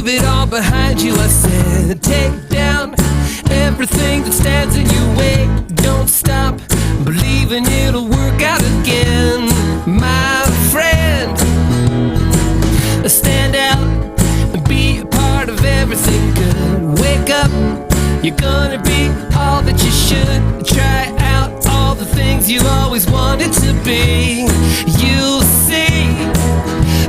leave it all behind you. I said, take down everything that stands in your way. Don't stop believing it'll work out again, my friend. Stand out and be a part of everything good. Wake up, you're gonna be all that you should. Try out all the things you always wanted to be. You'll see,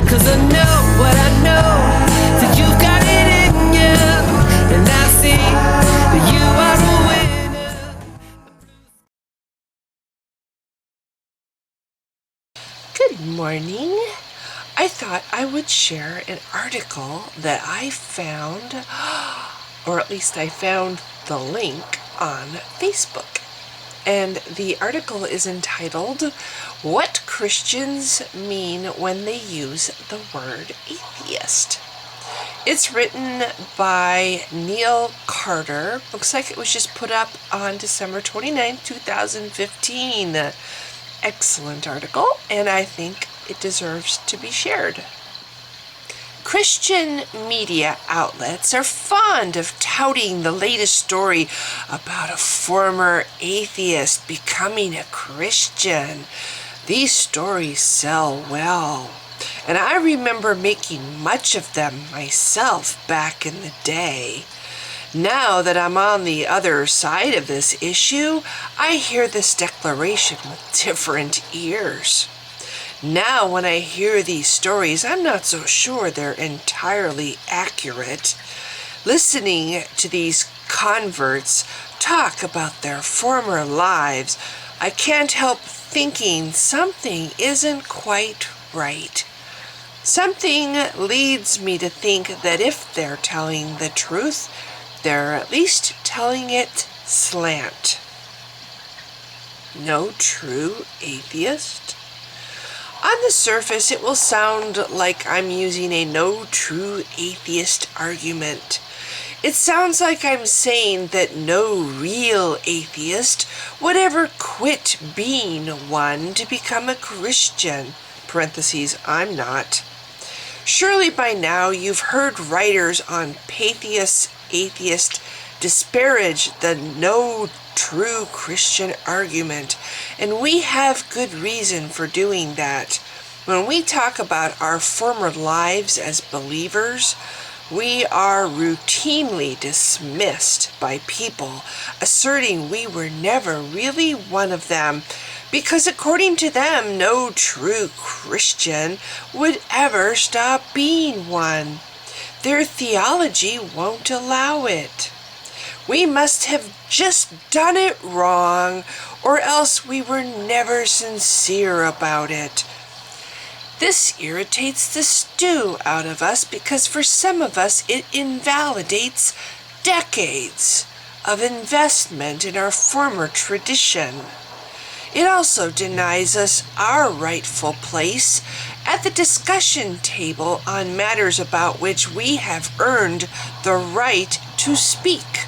'cause I know what I know, that you've got it in you, and I see that you are a winner. Good morning. I thought I would share an article that I found, or at least I found the link on Facebook. And the article is entitled, "What Christians Mean When They Use the Word Atheist." It's written by Neil Carter. Looks like it was just put up on December 29th, 2015. Excellent article, and I think it deserves to be shared. Christian media outlets are fond of touting the latest story about a former atheist becoming a Christian. These stories sell well, and I remember making much of them myself back in the day. Now that I'm on the other side of this issue, I hear this declaration with different ears. Now, when I hear these stories, I'm not so sure they're entirely accurate. Listening to these converts talk about their former lives, I can't help thinking something isn't quite right. Something leads me to think that if they're telling the truth, they're at least telling it slant. No true atheist? On the surface, it will sound like I'm using a no true atheist argument. It sounds like I'm saying that no real atheist would ever quit being one to become a Christian. Parentheses, I'm not. Surely by now you've heard writers on Atheist disparage the no true Christian argument, and we have good reason for doing that. When we talk about our former lives as believers, we are routinely dismissed by people asserting we were never really one of them, because according to them, no true Christian would ever stop being one. Their theology won't allow it. We must have just done it wrong, or else we were never sincere about it. This irritates the stew out of us because for some of us it invalidates decades of investment in our former tradition. It also denies us our rightful place at the discussion table on matters about which we have earned the right to speak.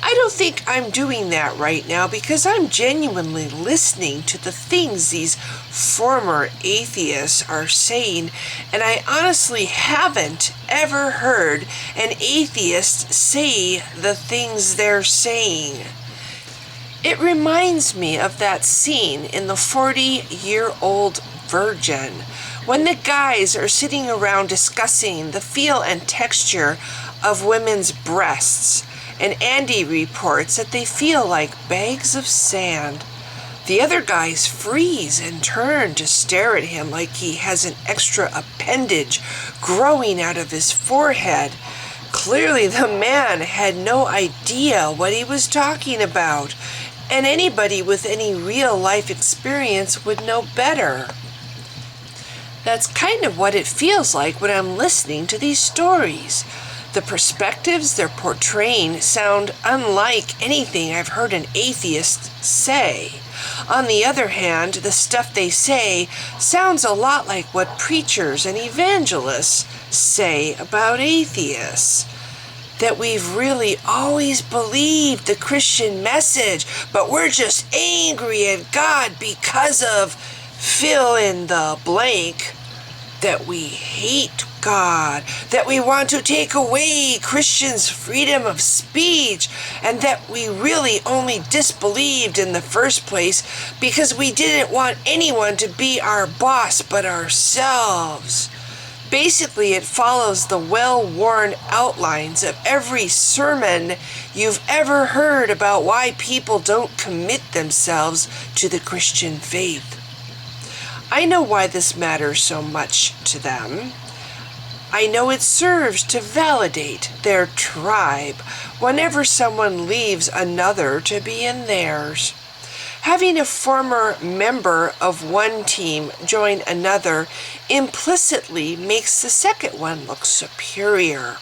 I don't think I'm doing that right now because I'm genuinely listening to the things these former atheists are saying, and I honestly haven't ever heard an atheist say the things they're saying. It reminds me of that scene in The 40-Year-Old Virgin, when the guys are sitting around discussing the feel and texture of women's breasts, and Andy reports that they feel like bags of sand. The other guys freeze and turn to stare at him like he has an extra appendage growing out of his forehead. Clearly the man had no idea what he was talking about, and anybody with any real life experience would know better. That's kind of what it feels like when I'm listening to these stories. The perspectives they're portraying sound unlike anything I've heard an atheist say. On the other hand, the stuff they say sounds a lot like what preachers and evangelists say about atheists. That we've really always believed the Christian message, but we're just angry at God because of fill in the blank. That we hate God, that we want to take away Christians' freedom of speech, and that we really only disbelieved in the first place because we didn't want anyone to be our boss but ourselves. Basically, it follows the well-worn outlines of every sermon you've ever heard about why people don't commit themselves to the Christian faith. I know why this matters so much to them. I know it serves to validate their tribe whenever someone leaves another to be in theirs. Having a former member of one team join another implicitly makes the second one look superior.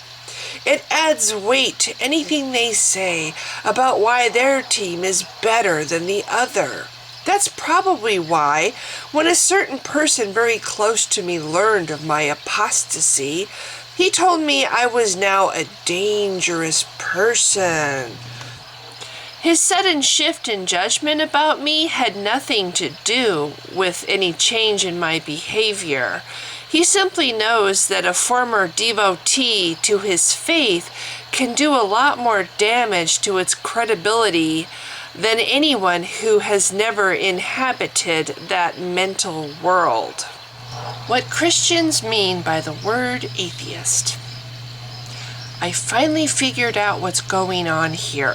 It adds weight to anything they say about why their team is better than the other. That's probably why, when a certain person very close to me learned of my apostasy, he told me I was now a dangerous person. His sudden shift in judgment about me had nothing to do with any change in my behavior. He simply knows that a former devotee to his faith can do a lot more damage to its credibility than anyone who has never inhabited that mental world. What Christians mean by the word atheist. I finally figured out what's going on here.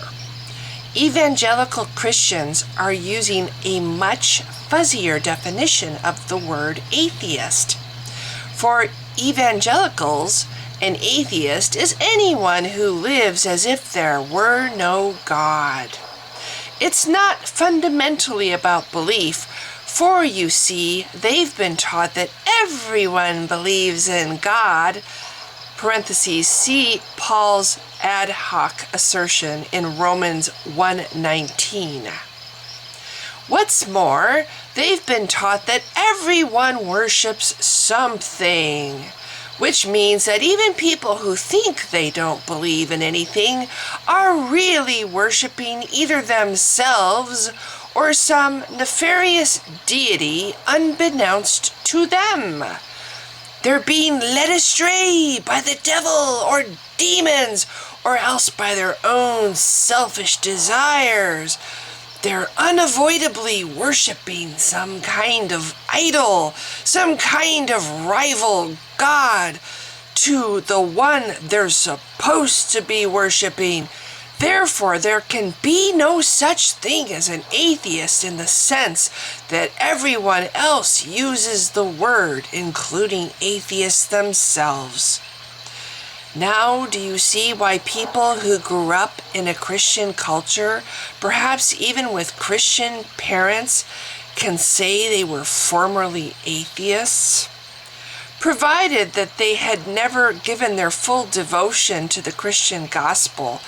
Evangelical Christians are using a much fuzzier definition of the word atheist. For evangelicals, an atheist is anyone who lives as if there were no God. It's not fundamentally about belief, for you see, they've been taught that everyone believes in God. Parentheses, see Paul's ad hoc assertion in Romans 1:19. What's more, they've been taught that everyone worships something, which means that even people who think they don't believe in anything are really worshiping either themselves or some nefarious deity unbeknownst to them. They're being led astray by the devil or demons, or else by their own selfish desires. They're unavoidably worshiping some kind of idol, some kind of rival god to the one they're supposed to be worshiping. Therefore, there can be no such thing as an atheist in the sense that everyone else uses the word, including atheists themselves. Now, do you see why people who grew up in a Christian culture, perhaps even with Christian parents, can say they were formerly atheists? Provided that they had never given their full devotion to the Christian gospel,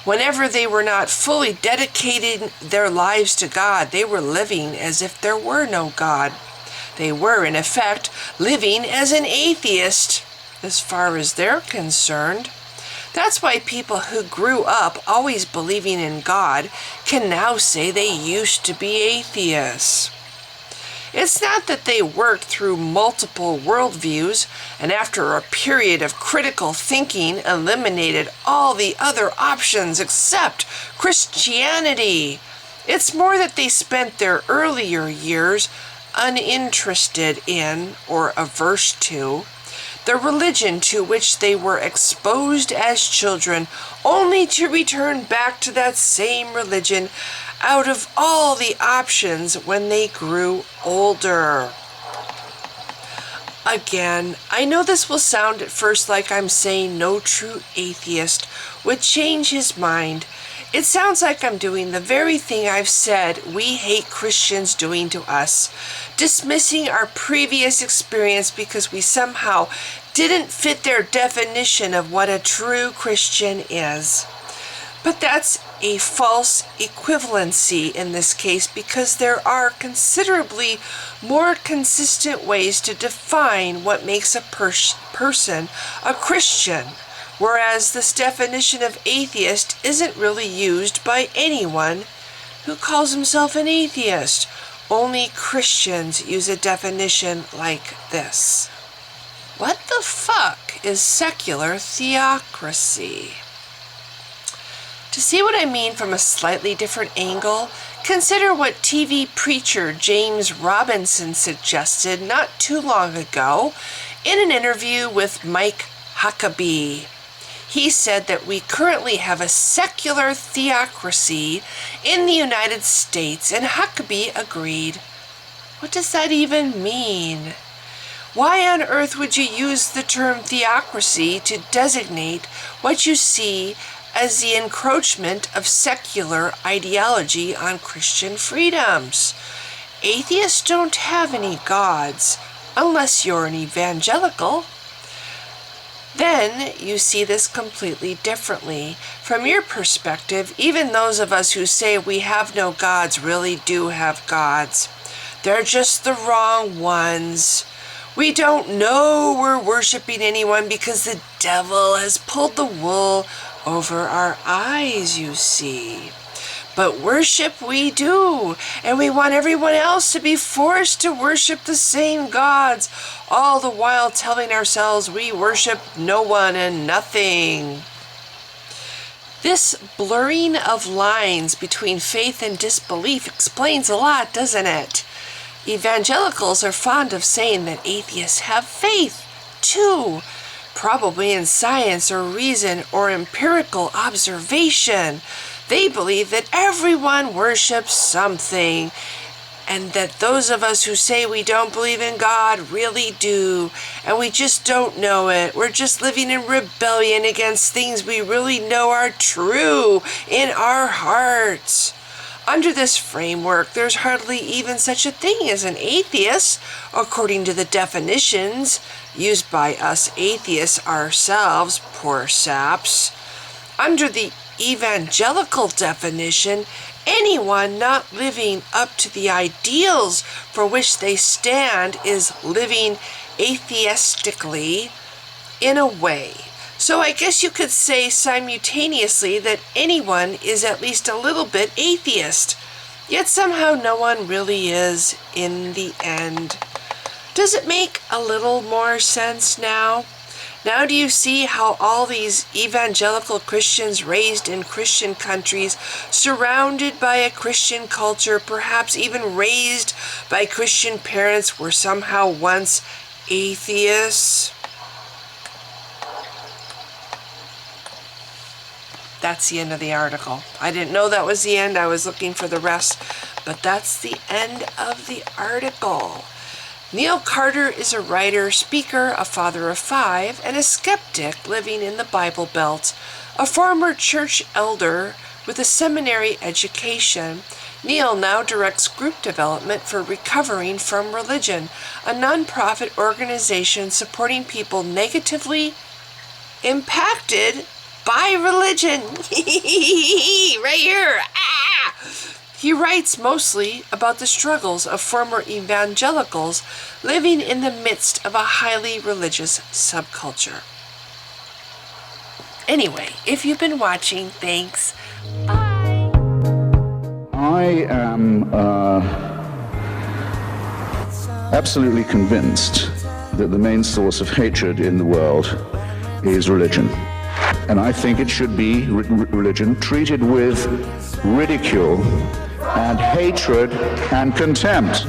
whenever they were not fully dedicating their lives to God, they were living as if there were no God. They were, in effect, living as an atheist, as far as they're concerned. That's why people who grew up always believing in God can now say they used to be atheists. It's not that they worked through multiple worldviews and after a period of critical thinking eliminated all the other options except Christianity. It's more that they spent their earlier years uninterested in or averse to the religion to which they were exposed as children, only to return back to that same religion out of all the options when they grew older. Again, I know this will sound at first like I'm saying no true atheist would change his mind. It sounds like I'm doing the very thing I've said we hate Christians doing to us, dismissing our previous experience because we somehow didn't fit their definition of what a true Christian is. But that's a false equivalency in this case because there are considerably more consistent ways to define what makes a person a Christian, whereas this definition of atheist isn't really used by anyone who calls himself an atheist. Only Christians use a definition like this. What the fuck is secular theocracy. To see what I mean from a slightly different angle, consider what TV preacher James Robinson suggested not too long ago in an interview with Mike Huckabee. He said that we currently have a secular theocracy in the United States, and Huckabee agreed. What does that even mean? Why on earth would you use the term theocracy to designate what you see as the encroachment of secular ideology on Christian freedoms? Atheists don't have any gods, unless you're an evangelical. Then you see this completely differently. From your perspective, even those of us who say we have no gods really do have gods. They're just the wrong ones. We don't know we're worshiping anyone because the devil has pulled the wool over our eyes, you see. But worship we do, and we want everyone else to be forced to worship the same gods, all the while telling ourselves we worship no one and nothing. This blurring of lines between faith and disbelief explains a lot, doesn't it? Evangelicals are fond of saying that atheists have faith, too, probably in science or reason or empirical observation. They believe that everyone worships something, and that those of us who say we don't believe in God really do, and we just don't know it. We're just living in rebellion against things we really know are true in our hearts. Under this framework, there's hardly even such a thing as an atheist, according to the definitions used by us atheists ourselves, poor saps. Under the evangelical definition, anyone not living up to the ideals for which they stand is living atheistically in a way. So I guess you could say simultaneously that anyone is at least a little bit atheist, yet somehow no one really is in the end. Does it make a little more sense now? Now do you see how all these evangelical Christians raised in Christian countries, surrounded by a Christian culture, perhaps even raised by Christian parents, were somehow once atheists? That's the end of the article. I didn't know that was the end. I was looking for the rest, but that's the end of the article. Neil Carter is a writer, speaker, a father of 5, and a skeptic living in the Bible Belt. A former church elder with a seminary education, Neil now directs group development for Recovering from Religion, a nonprofit organization supporting people negatively impacted by religion. Right here. Ah! He writes mostly about the struggles of former evangelicals living in the midst of a highly religious subculture. Anyway, if you've been watching, thanks. Bye. I am absolutely convinced that the main source of hatred in the world is religion. And I think it should be religion treated with ridicule and hatred and contempt.